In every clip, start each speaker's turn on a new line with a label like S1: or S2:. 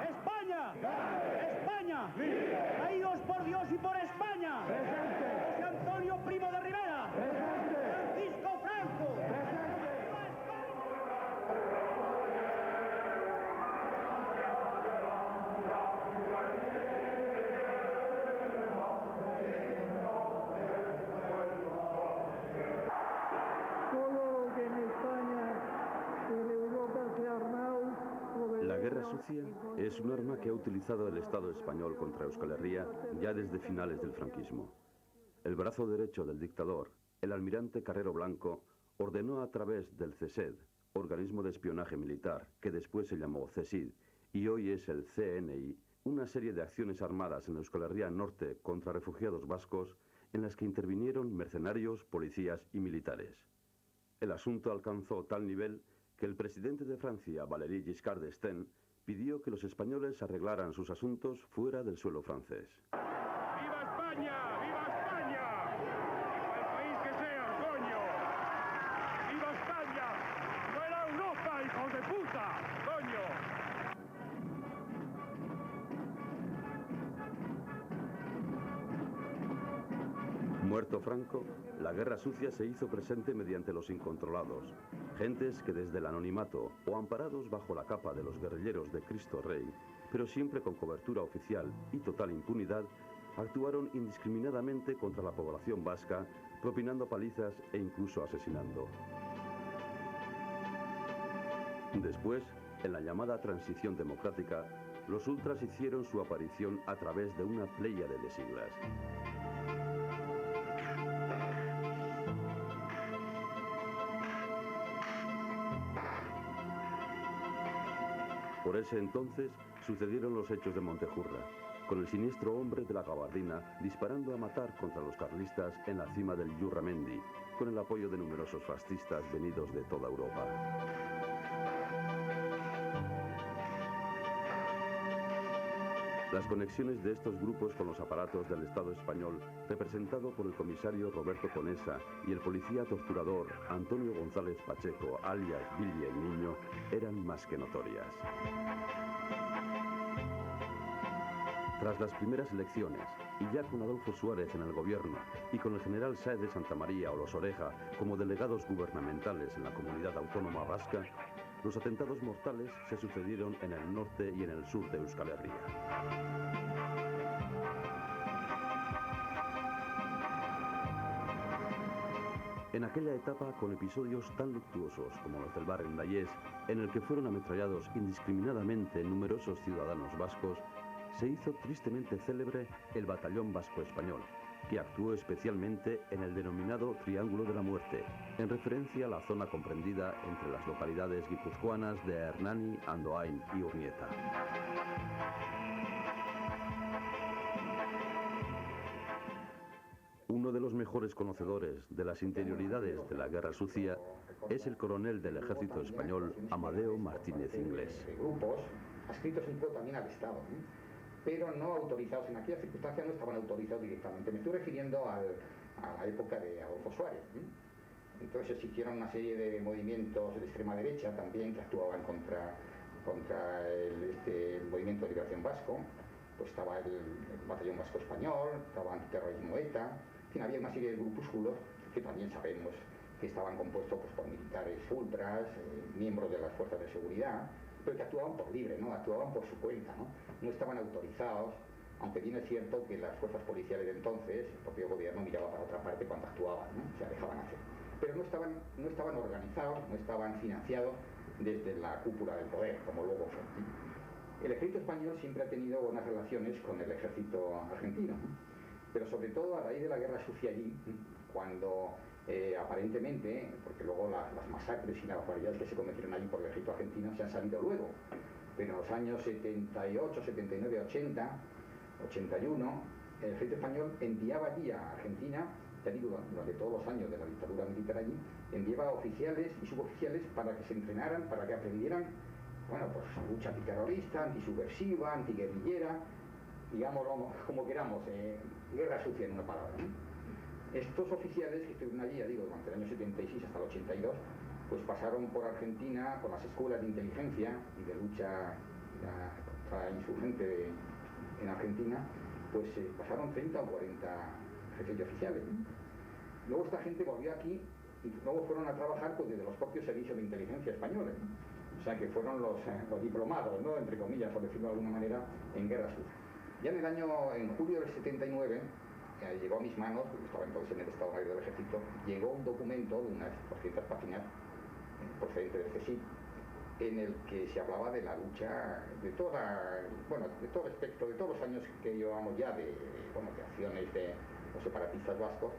S1: ¡España! ¡España! ¡España! ¡Caídos por Dios y por España! ¡José Antonio Primo de Rivera! ¡Francisco Franco! ¡Viva España!
S2: La guerra sucia es un arma que ha utilizado el Estado español contra Euskal Herria ya desde finales del franquismo. El brazo derecho del dictador, el almirante Carrero Blanco, ordenó a través del CESED, organismo de espionaje militar, que después se llamó CESID y hoy es el CNI, una serie de acciones armadas en Euskal Herria Norte contra refugiados vascos en las que intervinieron mercenarios, policías y militares. El asunto alcanzó tal nivel que el presidente de Francia, Valéry Giscard d'Estaing, pidió que los españoles arreglaran sus asuntos fuera del suelo francés.
S3: ¡Viva España! ¡Viva España! ¡Viva el país que sea, coño! ¡Viva España! ¡Fuera Europa, hijos de puta! ¡Coño!
S2: Muerto Franco, la guerra sucia se hizo presente mediante los incontrolados, gentes que desde el anonimato o amparados bajo la capa de los guerrilleros de Cristo Rey, pero siempre con cobertura oficial y total impunidad, actuaron indiscriminadamente contra la población vasca, propinando palizas e incluso asesinando. Después, en la llamada transición democrática, los ultras hicieron su aparición a través de una pléyade de siglas. Por ese entonces sucedieron los hechos de Montejurra, con el siniestro hombre de la gabardina disparando a matar contra los carlistas en la cima del Yurramendi, con el apoyo de numerosos fascistas venidos de toda Europa. Las conexiones de estos grupos con los aparatos del Estado español, representado por el comisario Roberto Conesa y el policía torturador Antonio González Pacheco, alias Billy el Niño, eran más que notorias. Tras las primeras elecciones, y ya con Adolfo Suárez en el gobierno y con el general Sáez de Santamaría o los Oreja como delegados gubernamentales en la comunidad autónoma vasca, los atentados mortales se sucedieron en el norte y en el sur de Euskal Herria. En aquella etapa, con episodios tan luctuosos como los del bar en Vallés, en el que fueron ametrallados indiscriminadamente numerosos ciudadanos vascos, se hizo tristemente célebre el Batallón Vasco Español, que actuó especialmente en el denominado Triángulo de la Muerte, en referencia a la zona comprendida entre las localidades guipuzcoanas de Hernani, Andoain y Urnieta. Uno de los mejores conocedores de las interioridades de la Guerra Sucia es el coronel del Ejército Español, Amadeo Martínez Inglés.
S4: Grupos adscritos un poco también al Estado, pero no autorizados, en aquella circunstancia no estaban autorizados directamente. Me estoy refiriendo a la época de Adolfo Suárez. Entonces se hicieron una serie de movimientos de extrema derecha también que actuaban contra el movimiento de liberación vasco. Pues estaba el Batallón Vasco Español, estaba Antiterrorismo ETA, en fin, había una serie de grupúsculos que también sabemos que estaban compuestos pues, por militares ultras, miembros de las fuerzas de seguridad, pero que actuaban por libre, ¿no? Actuaban por su cuenta, no estaban autorizados, aunque bien es cierto que las fuerzas policiales de entonces, el propio gobierno miraba para otra parte cuando actuaban, se dejaban hacer. Pero no estaban organizados, no estaban financiados desde la cúpula del poder, como luego fue. El ejército español siempre ha tenido buenas relaciones con el ejército argentino, pero sobre todo a raíz de la guerra sucia allí, cuando aparentemente, porque luego las masacres y las barbaridades que se cometieron allí por el ejército argentino se han salido luego, pero en los años 78, 79, 80, 81, el ejército español enviaba allí a Argentina, ya digo, durante todos los años de la dictadura militar allí, enviaba oficiales y suboficiales para que se entrenaran, para que aprendieran, bueno, pues lucha antiterrorista, antisubversiva, antiguerrillera, digámoslo como queramos, guerra sucia en una palabra, Estos oficiales que estuvieron allí, ya digo, durante el año 76 hasta el 82, pues pasaron por Argentina, por las escuelas de inteligencia y de lucha la contrainsurgente en Argentina, pues pasaron 30 o 40 jefes de oficiales, ¿no? Luego esta gente volvió aquí y luego fueron a trabajar pues desde los propios servicios de inteligencia españoles, ¿no? O sea que fueron los diplomados, ¿no?, entre comillas, por decirlo de alguna manera, en guerra sucia. Ya en julio del 79, llegó a mis manos, porque estaba entonces en el Estado Mayor del Ejército, llegó un documento de unas 200 páginas, procedente del CSIC, en el que se hablaba de la lucha, de todo el espectro, de todos los años que llevamos ya de acciones de los separatistas vascos,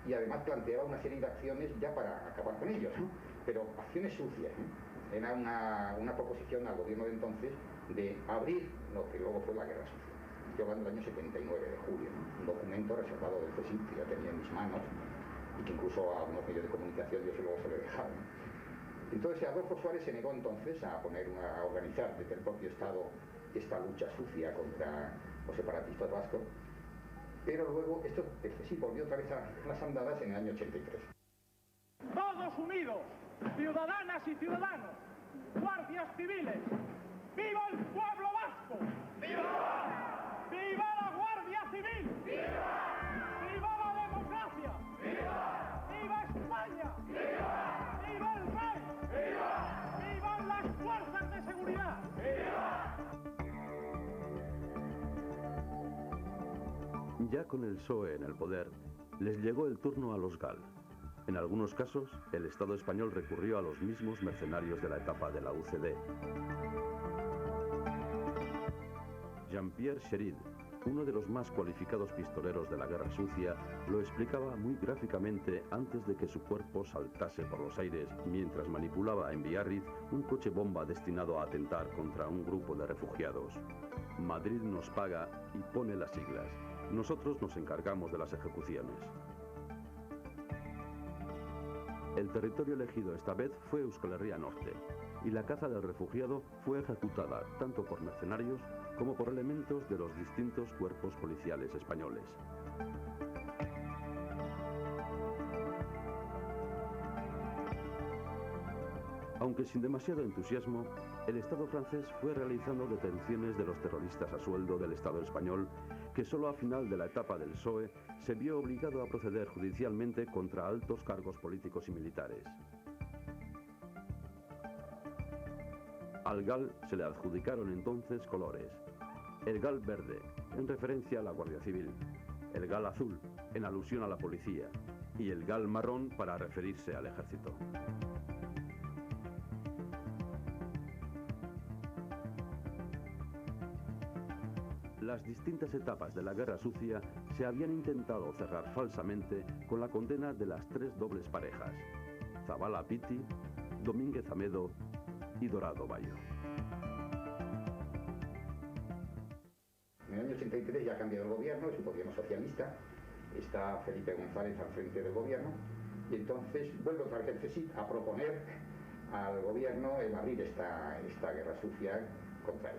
S4: y además planteaba una serie de acciones ya para acabar con ellos, ¿no? Pero acciones sucias, ¿no? Era una proposición al gobierno de entonces de abrir lo que luego fue la guerra sucia. Estoy hablando del año 79 de julio, ¿no? Un documento reservado del CSIC que yo tenía en mis manos y que incluso a unos medios de comunicación yo luego se lo he dejado, ¿no? Entonces Adolfo Suárez se negó entonces a organizar desde el propio Estado esta lucha sucia contra los separatistas vascos, pero luego el CSIC volvió otra vez a las andadas en el año 83.
S1: Todos unidos, ciudadanas y ciudadanos, guardias civiles, ¡viva el pueblo vasco! ¡Viva! ¡Viva la Guardia Civil! ¡Viva! ¡Viva la democracia! ¡Viva! ¡Viva España! ¡Viva! ¡Viva el rey! ¡Viva! ¡Vivan las fuerzas de seguridad! ¡Viva!
S2: Ya con el PSOE en el poder, les llegó el turno a los GAL. En algunos casos, el Estado español recurrió a los mismos mercenarios de la etapa de la UCD. Jean-Pierre Cherid, uno de los más cualificados pistoleros de la Guerra Sucia, lo explicaba muy gráficamente antes de que su cuerpo saltase por los aires mientras manipulaba en Biarritz un coche bomba destinado a atentar contra un grupo de refugiados. Madrid nos paga y pone las siglas. Nosotros nos encargamos de las ejecuciones. El territorio elegido esta vez fue Euskal Herria Norte, y la caza del refugiado fue ejecutada tanto por mercenarios como por elementos de los distintos cuerpos policiales españoles. Aunque sin demasiado entusiasmo, el Estado francés fue realizando detenciones de los terroristas a sueldo del Estado español, que solo a final de la etapa del PSOE se vio obligado a proceder judicialmente contra altos cargos políticos y militares. Al GAL se le adjudicaron entonces colores: el GAL verde, en referencia a la Guardia Civil; el GAL azul, en alusión a la policía; y el GAL marrón para referirse al ejército. Las distintas etapas de la Guerra Sucia se habían intentado cerrar falsamente con la condena de las tres dobles parejas: Zabala Pitti, Domínguez Amedo y Dorado Bayo.
S4: En el año 83 ya ha cambiado el gobierno, es un gobierno socialista, está Felipe González al frente del gobierno, y entonces vuelve otra vez el CSIC a proponer al gobierno el abrir esta guerra sucia contra él.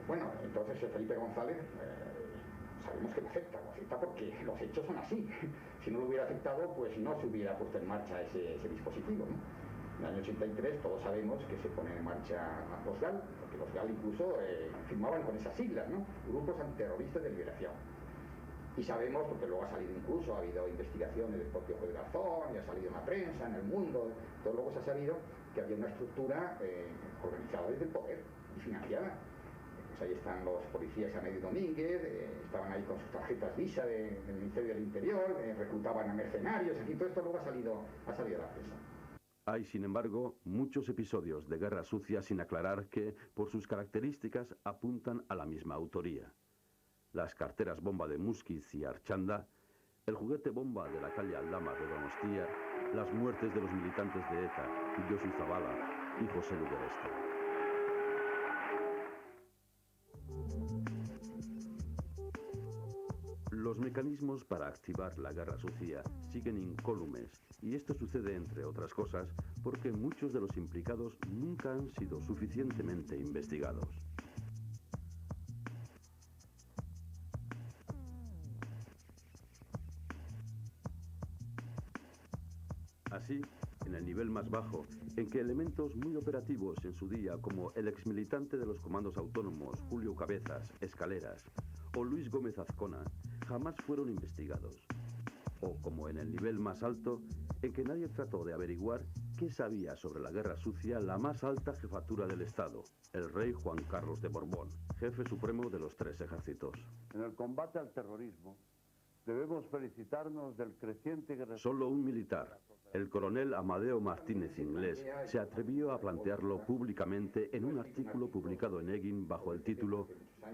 S4: Bueno, entonces Felipe González sabemos que lo acepta porque los hechos son así. Si no lo hubiera aceptado, pues no se hubiera puesto en marcha ese dispositivo, ¿no? En el año 83 todos sabemos que se ponen en marcha los GAL, porque los GAL incluso firmaban con esas siglas, ¿no? Grupos Antiterroristas de Liberación. Y sabemos, porque luego ha salido incluso, ha habido investigaciones del propio juez Garzón, y ha salido en la prensa, en El Mundo, todo luego se ha sabido que había una estructura organizada desde el poder y financiada. Pues ahí están los policías Amedio y Domínguez, estaban ahí con sus tarjetas Visa del Ministerio del Interior, reclutaban a mercenarios, aquí todo esto luego ha salido a la prensa.
S2: Hay, sin embargo, muchos episodios de guerra sucia sin aclarar que, por sus características, apuntan a la misma autoría. Las carteras bomba de Musquiz y Archanda, el juguete bomba de la calle Aldama de Donostia, las muertes de los militantes de ETA, Josu Zabala y José Luderesta. Los mecanismos para activar la guerra sucia siguen incólumes, y esto sucede, entre otras cosas, porque muchos de los implicados nunca han sido suficientemente investigados. Así, en el nivel más bajo, en que elementos muy operativos en su día, como el exmilitante de los comandos autónomos Julio Cabezas, Escaleras, o Luis Gómez Azcona, jamás fueron investigados. O como en el nivel más alto, en que nadie trató de averiguar qué sabía sobre la guerra sucia la más alta jefatura del Estado, el rey Juan Carlos de Borbón, jefe supremo de los 3 ejércitos.
S5: En el combate al terrorismo, debemos felicitarnos del creciente...
S2: Solo un militar, el coronel Amadeo Martínez Inglés, se atrevió a plantearlo públicamente en un artículo publicado en Egin bajo el título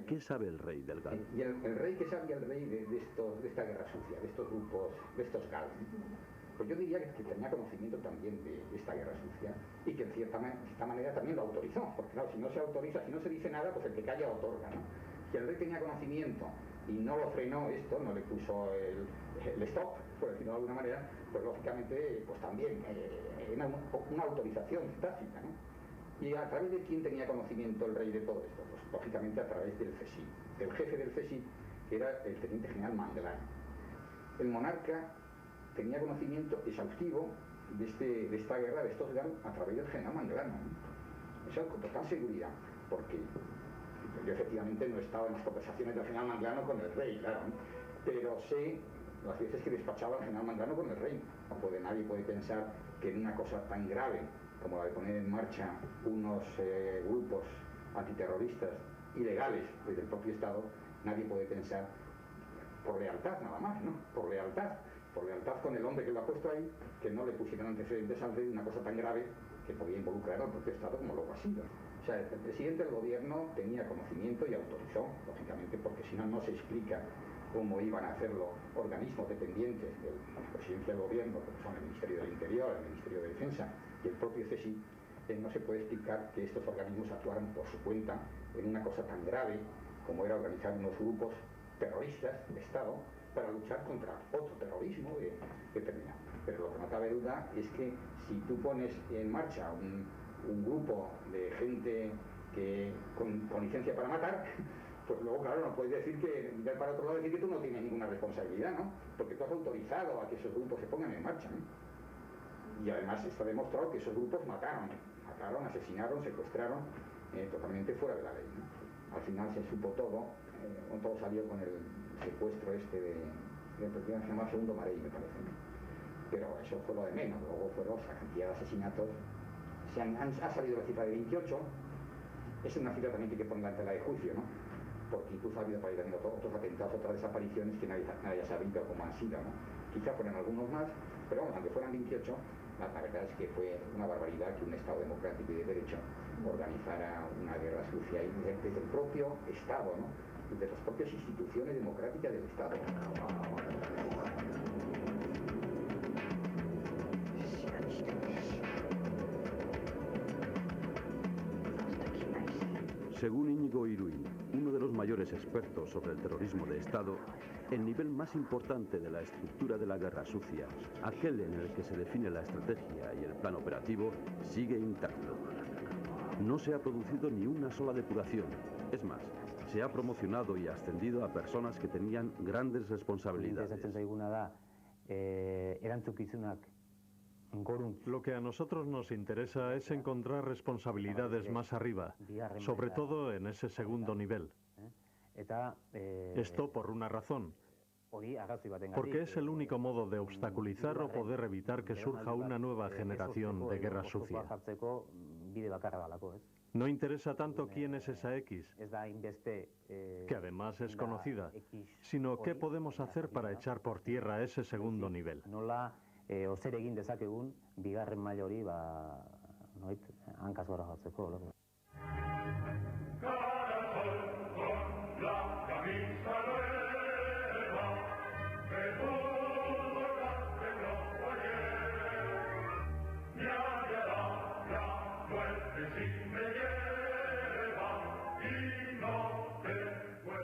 S2: ¿Qué sabe el rey del GAL?
S4: Y el rey, ¿qué sabía el rey de esta guerra sucia, de estos grupos, de estos GAL? Pues yo diría que tenía conocimiento también de esta guerra sucia y que en cierta manera también lo autorizó, porque claro, si no se autoriza, si no se dice nada, pues el que calla otorga, ¿no? Si el rey tenía conocimiento y no lo frenó esto, no le puso el stop, por decirlo de alguna manera, pues lógicamente pues también una autorización tácita, ¿no? ¿Y a través de quién tenía conocimiento el rey de todo esto? Pues lógicamente a través del CSI. El jefe del CSI, que era el teniente general Manglano. El monarca tenía conocimiento exhaustivo de esta guerra, de estos GAL, a través del general Manglano. Eso con total seguridad, porque yo efectivamente no he estado en las conversaciones del general Manglano con el rey, claro, ¿no? Pero sé las veces que despachaba el general Manglano con el rey. Nadie puede pensar que en una cosa tan grave como la de poner en marcha unos grupos antiterroristas ilegales desde el propio Estado, nadie puede pensar por lealtad nada más, ¿no? Por lealtad con el hombre que lo ha puesto ahí, que no le pusieran antecedentes antes de una cosa tan grave que podía involucrar al propio Estado como luego ha sido. O sea, el presidente del gobierno tenía conocimiento y autorizó, lógicamente, porque si no, no se explica cómo iban a hacerlo organismos dependientes de la presidencia del gobierno, como son el Ministerio del Interior, el Ministerio de Defensa y el propio CSI. No se puede explicar que estos organismos actuaran por su cuenta en una cosa tan grave como era organizar unos grupos terroristas de Estado para luchar contra otro terrorismo determinado. Pero lo que no cabe duda es que si tú pones en marcha un grupo de gente con licencia para matar, pues luego, claro, no puedes decir que, mirar para otro lado, decir que tú no tienes ninguna responsabilidad, ¿no? Porque tú has autorizado a que esos grupos se pongan en marcha, ¿no? Y además está demostrado que esos grupos mataron, asesinaron, secuestraron, totalmente fuera de la ley, ¿no? Al final se supo todo salió con el secuestro de que se llama Segundo Marey, me parece, ¿no? Pero eso fue lo de menos, luego fueron la cantidad de asesinatos. Ha salido la cifra de 28, es una cifra también que hay que ponerla en tela de juicio, ¿no? Porque incluso ha habido por ahí también otros atentados, otras desapariciones que nadie ha sabido cómo han sido, ¿no? Quizá fueran algunos más, pero vamos, aunque fueran 28, la verdad es que fue una barbaridad que un Estado democrático y de derecho organizara una guerra sucia y desde el propio Estado, ¿no? Desde las propias instituciones democráticas del Estado.
S2: Según Íñigo Iruín, uno de los mayores expertos sobre el terrorismo de Estado, el nivel más importante de la estructura de la guerra sucia, aquel en el que se define la estrategia y el plan operativo, sigue intacto. No se ha producido ni una sola depuración. Es más, se ha promocionado y ascendido a personas que tenían grandes responsabilidades.
S6: Lo que a nosotros nos interesa es encontrar responsabilidades más arriba, sobre todo en ese segundo nivel. Esto por una razón, porque es el único modo de obstaculizar o poder evitar que surja una nueva generación de guerra sucia. No interesa tanto quién es esa X, que además es conocida, sino qué podemos hacer para echar por tierra ese segundo nivel.
S7: Zer egin dezakegun bigarren maila hori hankaz gora jartzeko.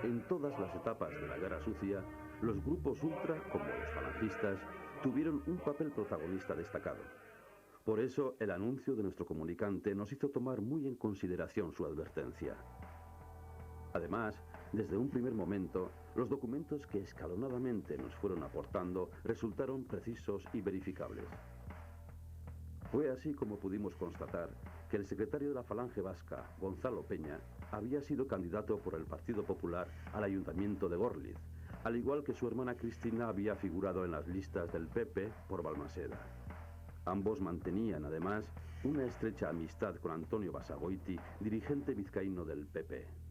S2: En todas las etapas de la guerra sucia, los grupos ultra, como los falangistas, tuvieron un papel protagonista destacado. Por eso, el anuncio de nuestro comunicante nos hizo tomar muy en consideración su advertencia. Además, desde un primer momento, los documentos que escalonadamente nos fueron aportando resultaron precisos y verificables. Fue así como pudimos constatar que el secretario de la Falange Vasca, Gonzalo Peña, había sido candidato por el Partido Popular al Ayuntamiento de Gorliz, al igual que su hermana Cristina había figurado en las listas del PP por Balmaseda. Ambos mantenían, además, una estrecha amistad con Antonio Basagoiti, dirigente vizcaíno del PP.